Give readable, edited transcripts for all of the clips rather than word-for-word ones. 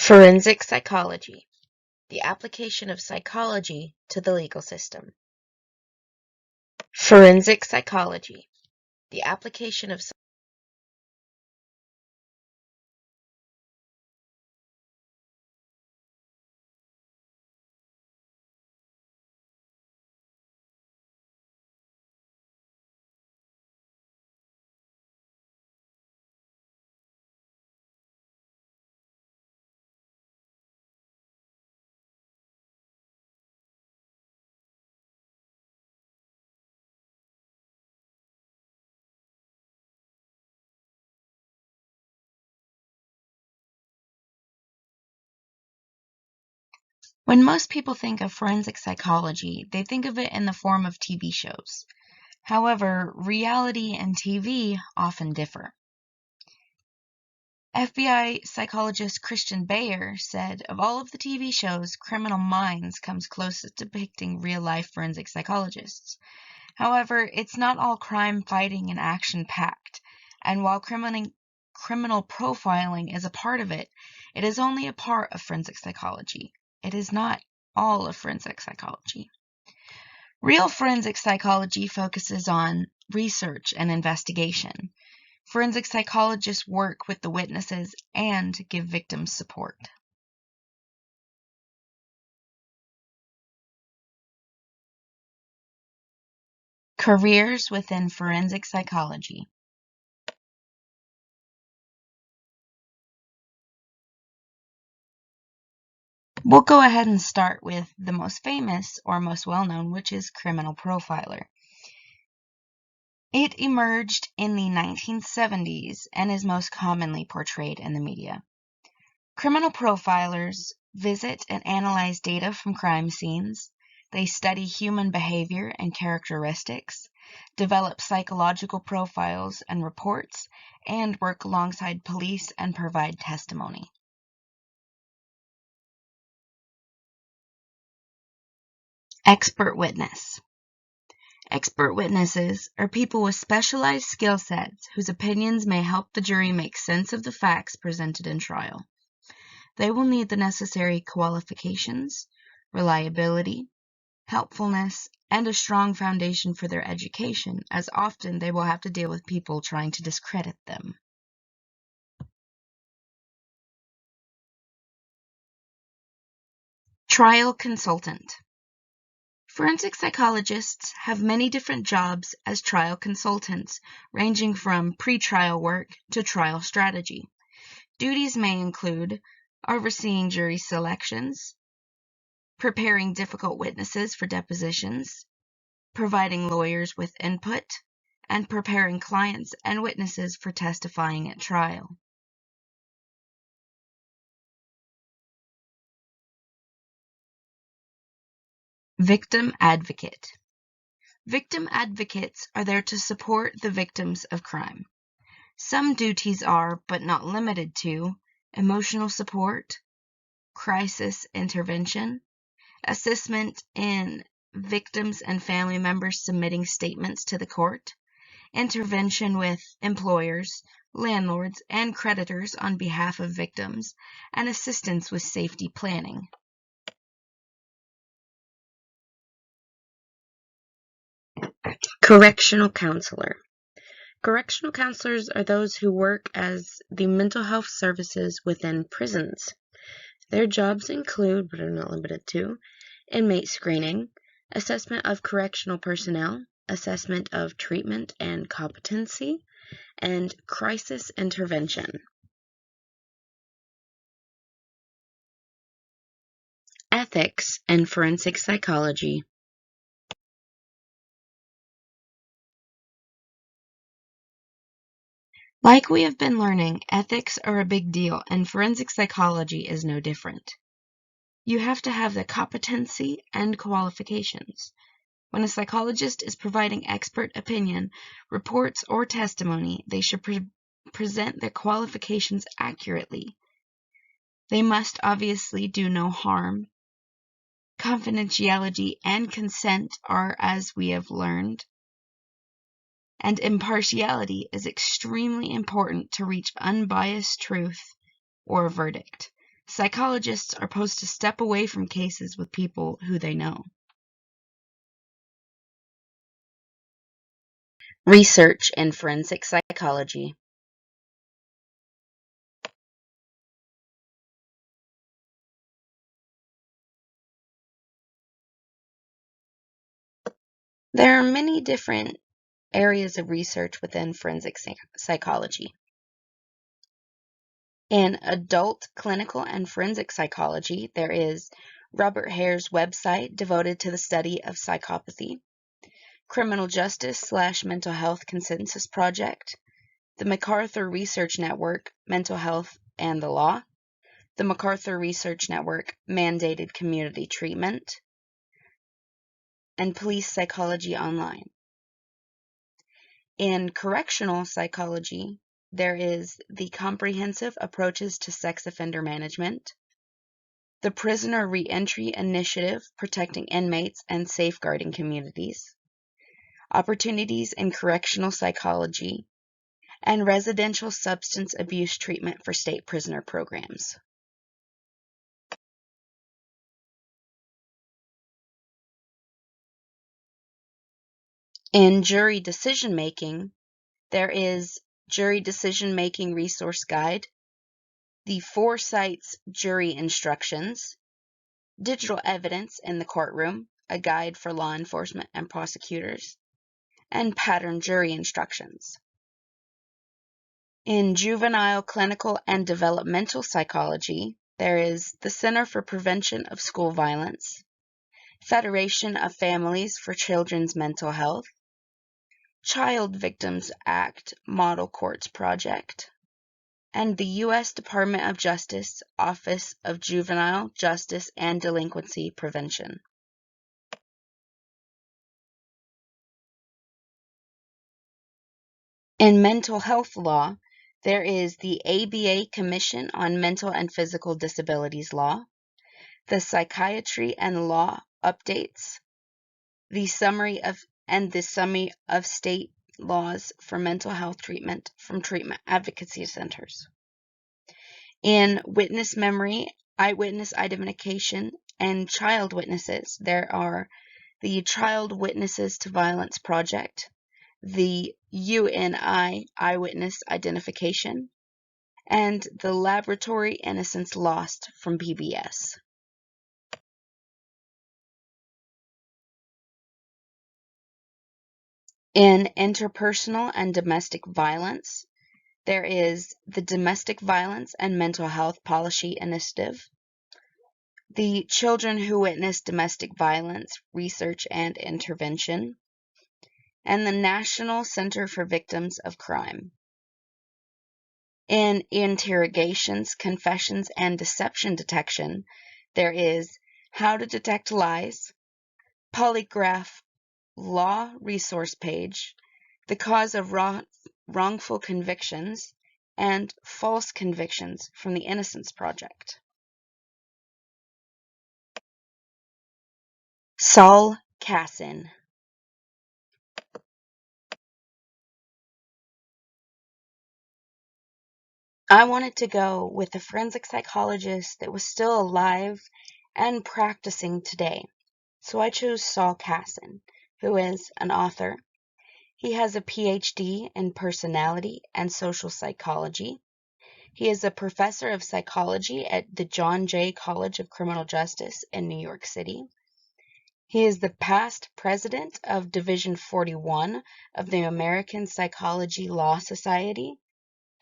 Forensic psychology, the application of psychology to the legal system. Forensic psychology, the application of When most people think of forensic psychology, they think of it in the form of TV shows. However, reality and TV often differ. FBI psychologist Christian Bayer said, of all of the TV shows, Criminal Minds comes closest to depicting real-life forensic psychologists. However, it's not all crime fighting and action-packed, and while criminal profiling is a part of it, it is only a part of forensic psychology. It is not all of forensic psychology. Real forensic psychology focuses on research and investigation. Forensic psychologists work with the witnesses and give victims support. Careers within forensic psychology. We'll go ahead and start with the most famous or most well-known, which is criminal profiler. It emerged in the 1970s and is most commonly portrayed in the media. Criminal profilers visit and analyze data from crime scenes. They study human behavior and characteristics, develop psychological profiles and reports, and work alongside police and provide testimony. Expert witness. Expert witnesses are people with specialized skill sets whose opinions may help the jury make sense of the facts presented in trial. They will need the necessary qualifications, reliability, helpfulness, and a strong foundation for their education, as often they will have to deal with people trying to discredit them. Trial consultant. Forensic psychologists have many different jobs as trial consultants, ranging from pre-trial work to trial strategy. Duties may include overseeing jury selections, preparing difficult witnesses for depositions, providing lawyers with input, and preparing clients and witnesses for testifying at trial. Victim advocate. Victim advocates are there to support the victims of crime. Some duties are, but not limited to, emotional support, crisis intervention, assessment in victims and family members submitting statements to the court, intervention with employers, landlords, and creditors on behalf of victims, and assistance with safety planning. Correctional counselor. Correctional counselors are those who work as the mental health services within prisons. Their jobs include, but are not limited to, inmate screening, assessment of correctional personnel, assessment of treatment and competency, and crisis intervention. Ethics and forensic psychology. Like we have been learning, ethics are a big deal, and forensic psychology is no different. You have to have the competency and qualifications. When a psychologist is providing expert opinion, reports, or testimony, they should present their qualifications accurately. They must obviously do no harm. Confidentiality and consent are, as we have learned, and impartiality is extremely important to reach unbiased truth or verdict. Psychologists are supposed to step away from cases with people who they know. Research in forensic psychology. There are many different areas of research within forensic psychology. In adult clinical and forensic psychology, there is Robert Hare's website devoted to the study of psychopathy, Criminal Justice / Mental Health Consensus Project, the MacArthur Research Network, Mental Health and the Law, the MacArthur Research Network, Mandated Community Treatment, and Police Psychology Online. In correctional psychology, there is the Comprehensive Approaches to Sex Offender Management, the Prisoner Reentry Initiative Protecting Inmates and Safeguarding Communities, Opportunities in Correctional Psychology, and Residential Substance Abuse Treatment for State Prisoner Programs. In jury decision-making, there is Jury Decision-Making Resource Guide, the Forsyte's Jury Instructions, Digital Evidence in the Courtroom, a guide for law enforcement and prosecutors, and Pattern Jury Instructions. In juvenile clinical and developmental psychology, there is the Center for Prevention of School Violence, Federation of Families for Children's Mental Health, Child Victims Act Model Courts Project, and the U.S. Department of Justice Office of Juvenile Justice and Delinquency Prevention. In mental health law, there is the ABA Commission on Mental and Physical Disabilities Law, the Psychiatry and Law Updates, the summary of state laws for mental health treatment from treatment advocacy centers. In witness memory, eyewitness identification, and child witnesses, there are the Child Witnesses to Violence Project, the UNI Eyewitness Identification, and the Laboratory Innocence Lost from PBS. In interpersonal and domestic violence, there is the Domestic Violence and Mental Health Policy Initiative, the Children Who Witness Domestic Violence Research and Intervention, and the National Center for Victims of Crime. In interrogations, confessions, and deception detection, there is How to Detect Lies, Polygraph Law Resource Page, The Cause of Wrongful Convictions, and False Convictions from the Innocence Project. Saul Kassin. I wanted to go with a forensic psychologist that was still alive and practicing today, so I chose Saul Kassin, who is an author. He has a PhD in personality and social psychology. He is a professor of psychology at the John Jay College of Criminal Justice in New York City. He is the past president of Division 41 of the American Psychology Law Society,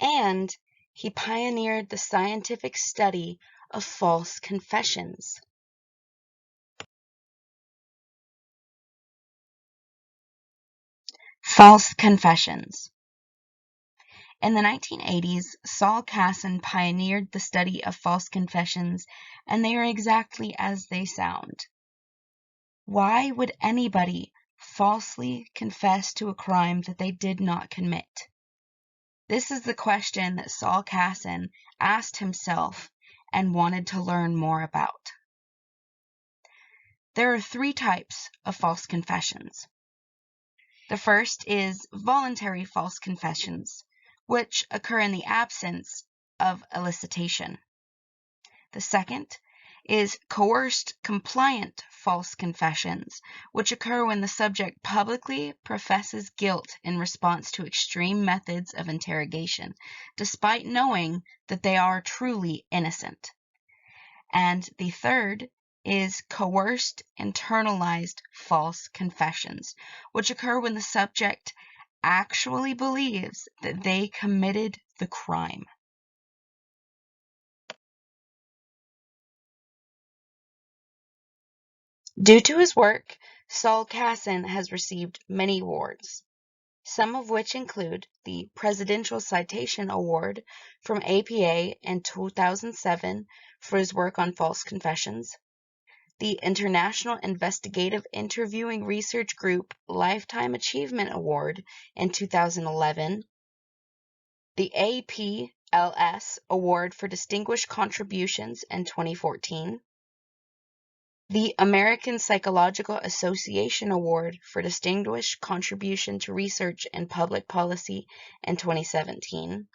and he pioneered the scientific study of false confessions. False confessions. In the 1980s, Saul Kassin pioneered the study of false confessions, and they are exactly as they sound. Why would anybody falsely confess to a crime that they did not commit? This is the question that Saul Kassin asked himself and wanted to learn more about. There are 3 types of false confessions. The first is voluntary false confessions, which occur in the absence of elicitation. The second is coerced compliant false confessions, which occur when the subject publicly professes guilt in response to extreme methods of interrogation, despite knowing that they are truly innocent. And the third is coerced internalized false confessions, which occur when the subject actually believes that they committed the crime. Due to his work, Saul Kassin has received many awards, some of which include the Presidential Citation Award from APA in 2007 for his work on false confessions, the International Investigative Interviewing Research Group Lifetime Achievement Award in 2011, the APLS Award for Distinguished Contributions in 2014, the American Psychological Association Award for Distinguished Contribution to Research and Public Policy in 2017,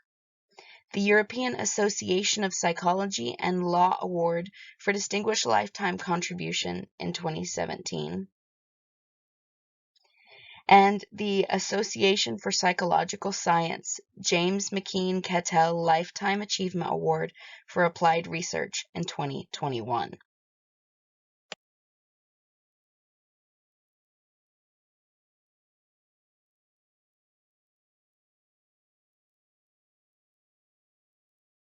the European Association of Psychology and Law Award for Distinguished Lifetime Contribution in 2017, and the Association for Psychological Science James McKeen Cattell Lifetime Achievement Award for Applied Research in 2021.